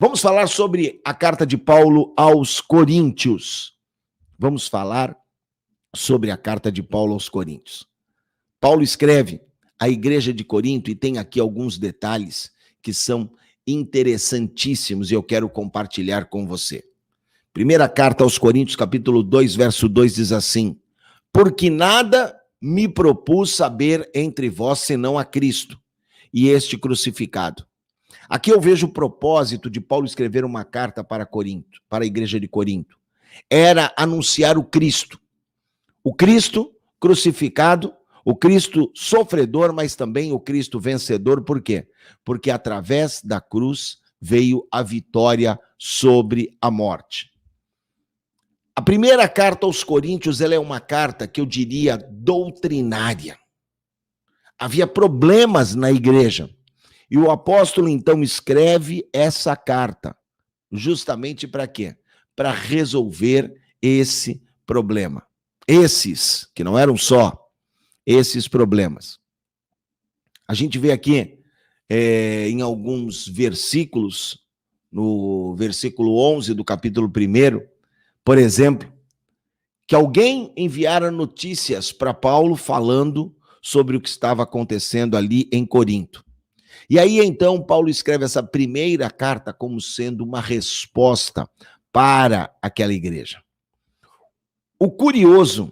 Vamos falar sobre a carta de Paulo aos Coríntios. Vamos falar sobre a carta de Paulo aos Coríntios. Paulo escreve à igreja de Corinto e tem aqui alguns detalhes que são interessantíssimos e eu quero compartilhar com você. Primeira carta aos Coríntios, capítulo 2, verso 2 diz assim: porque nada me propus saber entre vós senão a Cristo e este crucificado. Aqui eu vejo o propósito de Paulo escrever uma carta para Corinto, para a igreja de Corinto. Era anunciar o Cristo crucificado, o Cristo sofredor, mas também o Cristo vencedor. Por quê? Porque através da cruz veio a vitória sobre a morte. A primeira carta aos Coríntios, ela é uma carta que eu diria doutrinária. Havia problemas na igreja. E o apóstolo, então, escreve essa carta justamente para quê? Para resolver esse problema. Esses, que não eram só, esses problemas. A gente vê aqui em alguns versículos, no versículo 11 do capítulo 1, por exemplo, que alguém enviara notícias para Paulo falando sobre o que estava acontecendo ali em Corinto. E aí, então, Paulo escreve essa primeira carta como sendo uma resposta para aquela igreja. O curioso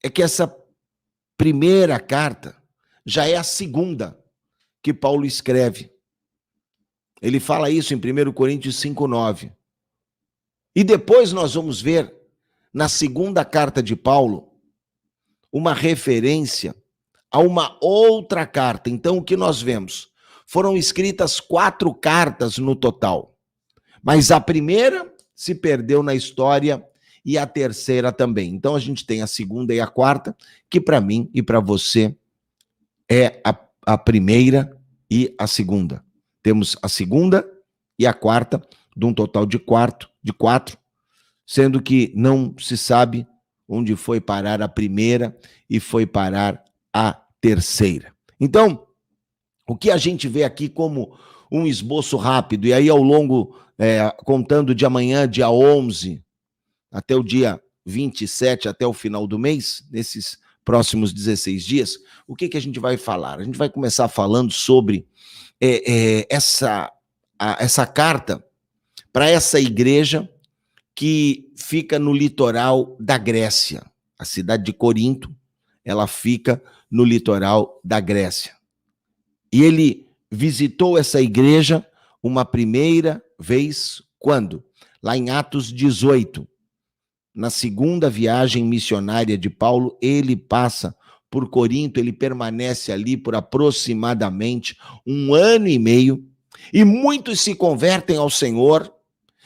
é que essa primeira carta já é a segunda que Paulo escreve. Ele fala isso em 1 Coríntios 5:9. E depois nós vamos ver, na segunda carta de Paulo, uma referência a uma outra carta. Então, o que nós vemos? Foram escritas 4 cartas no total, mas a primeira se perdeu na história e a terceira também. Então a gente tem a segunda e a quarta, que para mim e para você é a primeira e a segunda. Temos a segunda e a quarta, de um total de 4, sendo que não se sabe onde foi parar a primeira e foi parar a terceira. Então, o que a gente vê aqui como um esboço rápido, e aí ao longo, contando de amanhã, dia 11, até o dia 27, até o final do mês, nesses próximos 16 dias, o que a gente vai falar? A gente vai começar falando sobre essa carta para essa igreja que fica no litoral da Grécia. A cidade de Corinto, ela fica no litoral da Grécia. E ele visitou essa igreja uma primeira vez, quando? Lá em Atos 18. Na segunda viagem missionária de Paulo, ele passa por Corinto, ele permanece ali por aproximadamente 1 ano e meio, e muitos se convertem ao Senhor,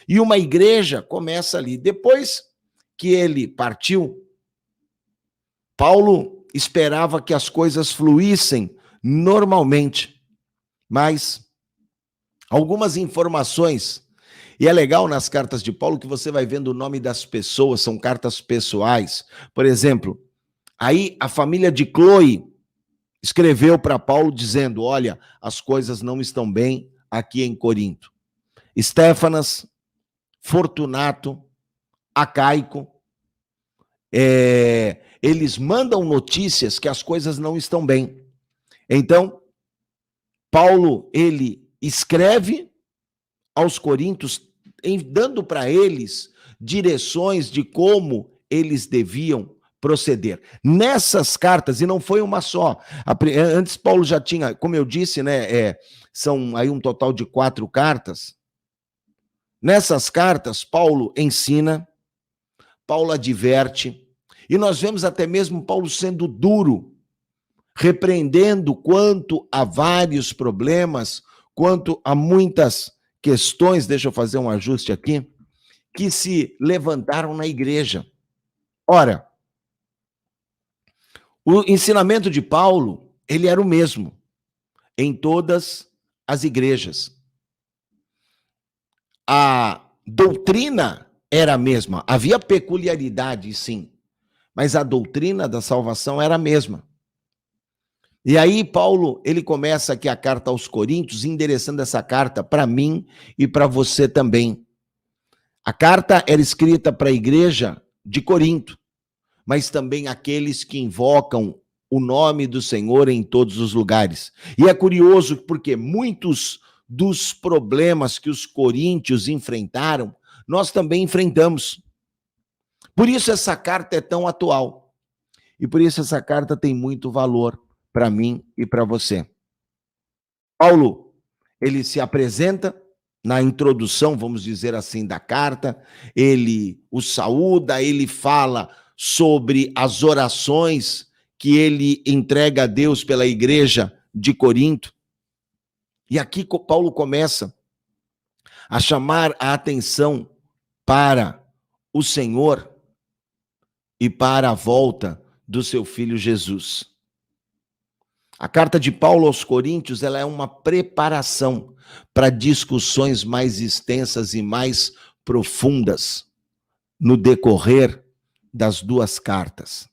e uma igreja começa ali. Depois que ele partiu, Paulo esperava que as coisas fluíssem normalmente, mas algumas informações, e é legal nas cartas de Paulo que você vai vendo o nome das pessoas, são cartas pessoais. Por exemplo, aí a família de Cloe escreveu para Paulo dizendo: olha, as coisas não estão bem aqui em Corinto. Estéfanas, Fortunato, Acaico, eles mandam notícias que as coisas não estão bem. Então, Paulo, ele escreve aos coríntios, dando para eles direções de como eles deviam proceder. Nessas cartas, e não foi uma só, antes Paulo já tinha, como eu disse, né, são aí um total de 4 cartas. Nessas cartas, Paulo ensina, Paulo adverte, e nós vemos até mesmo Paulo sendo duro, repreendendo quanto a vários problemas, quanto a muitas questões, deixa eu fazer um ajuste aqui, que se levantaram na igreja. Ora, o ensinamento de Paulo, ele era o mesmo em todas as igrejas. A doutrina era a mesma, havia peculiaridade, sim, mas a doutrina da salvação era a mesma. E aí Paulo, ele começa aqui a carta aos Coríntios, endereçando essa carta para mim e para você também. A carta era escrita para a igreja de Corinto, mas também aqueles que invocam o nome do Senhor em todos os lugares. E é curioso porque muitos dos problemas que os coríntios enfrentaram, nós também enfrentamos. Por isso essa carta é tão atual. E por isso essa carta tem muito valor para mim e para você. Paulo, ele se apresenta na introdução, vamos dizer assim, da carta, ele o saúda, ele fala sobre as orações que ele entrega a Deus pela igreja de Corinto. E aqui Paulo começa a chamar a atenção para o Senhor e para a volta do seu filho Jesus. A carta de Paulo aos Coríntios, ela é uma preparação para discussões mais extensas e mais profundas no decorrer das duas cartas.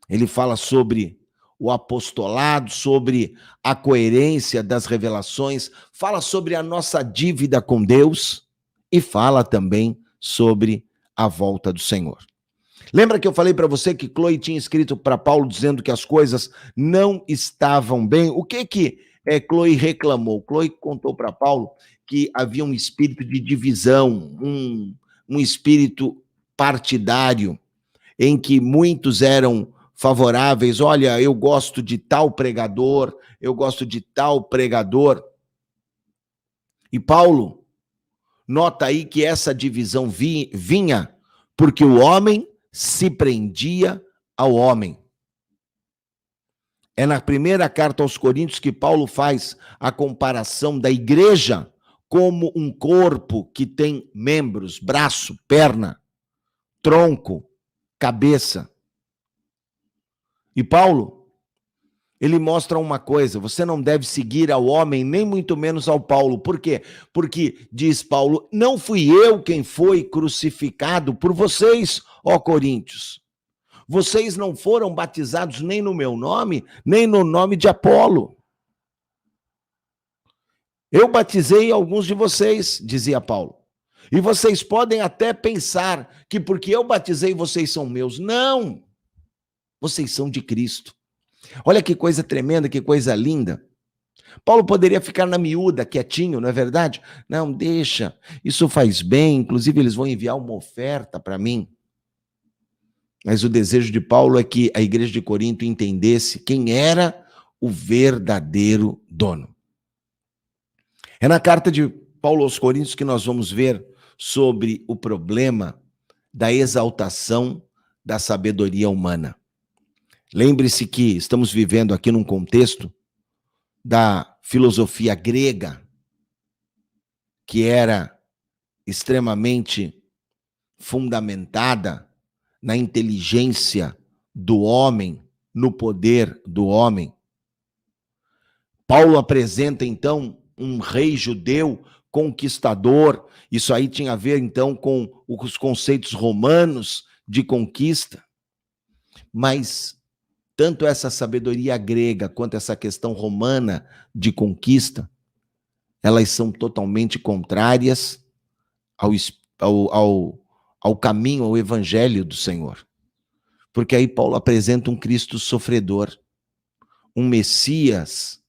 Ele fala sobre o apostolado, sobre a coerência das revelações, fala sobre a nossa dívida com Deus e fala também sobre a volta do Senhor. Lembra que eu falei para você que Chloe tinha escrito para Paulo dizendo que as coisas não estavam bem? O que Chloe reclamou? Chloe contou para Paulo que havia um espírito de divisão, um espírito partidário, em que muitos eram favoráveis. Olha, eu gosto de tal pregador, eu gosto de tal pregador. E Paulo nota aí que essa divisão vinha porque o homem se prendia ao homem. É na primeira carta aos Coríntios que Paulo faz a comparação da igreja como um corpo que tem membros, braço, perna, tronco, cabeça. E Paulo, ele mostra uma coisa: você não deve seguir ao homem, nem muito menos ao Paulo. Por quê? Porque, diz Paulo, não fui eu quem foi crucificado por vocês, ó Coríntios. Vocês não foram batizados nem no meu nome, nem no nome de Apolo. Eu batizei alguns de vocês, dizia Paulo. E vocês podem até pensar que porque eu batizei vocês são meus. Não! Vocês são de Cristo. Olha que coisa tremenda, que coisa linda. Paulo poderia ficar na miúda, quietinho, não é verdade? Não, deixa, isso faz bem, inclusive eles vão enviar uma oferta para mim. Mas o desejo de Paulo é que a igreja de Corinto entendesse quem era o verdadeiro dono. É na carta de Paulo aos Coríntios que nós vamos ver sobre o problema da exaltação da sabedoria humana. Lembre-se que estamos vivendo aqui num contexto da filosofia grega, que era extremamente fundamentada na inteligência do homem, no poder do homem. Paulo apresenta, então, um rei judeu conquistador. Isso aí tinha a ver, então, com os conceitos romanos de conquista. Mas tanto essa sabedoria grega quanto essa questão romana de conquista, elas são totalmente contrárias ao caminho, ao evangelho do Senhor. Porque aí Paulo apresenta um Cristo sofredor, um Messias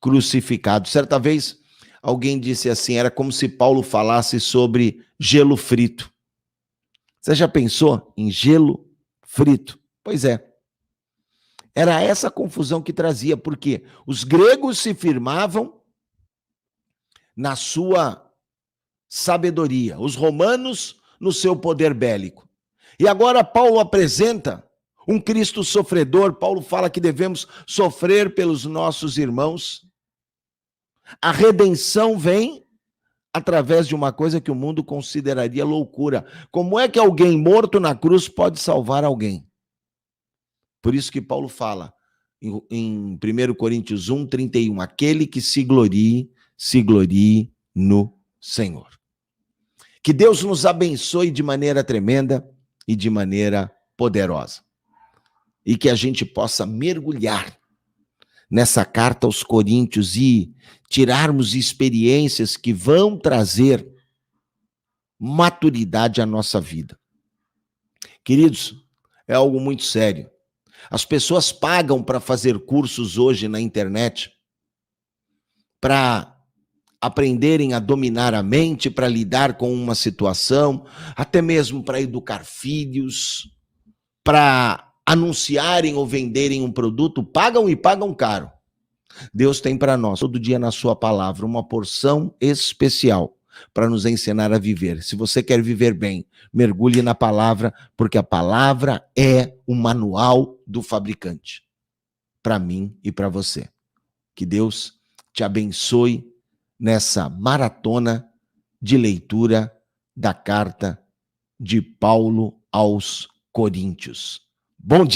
crucificado. Certa vez, alguém disse assim, era como se Paulo falasse sobre gelo frito. Você já pensou em gelo frito? Pois é. Era essa confusão que trazia, porque os gregos se firmavam na sua sabedoria, os romanos no seu poder bélico. E agora Paulo apresenta um Cristo sofredor. Paulo fala que devemos sofrer pelos nossos irmãos. A redenção vem através de uma coisa que o mundo consideraria loucura. Como é que alguém morto na cruz pode salvar alguém? Por isso que Paulo fala em 1 Coríntios 1, 31, aquele que se glorie no Senhor. Que Deus nos abençoe de maneira tremenda e de maneira poderosa. E que a gente possa mergulhar nessa carta aos Coríntios e tirarmos experiências que vão trazer maturidade à nossa vida. Queridos, é algo muito sério. As pessoas pagam para fazer cursos hoje na internet, para aprenderem a dominar a mente, para lidar com uma situação, até mesmo para educar filhos, para anunciarem ou venderem um produto, pagam e pagam caro. Deus tem para nós, todo dia na sua palavra, uma porção especial para nos ensinar a viver. Se você quer viver bem, mergulhe na palavra, porque a palavra é o manual do fabricante, para mim e para você. Que Deus te abençoe nessa maratona de leitura da carta de Paulo aos Coríntios. Bom dia.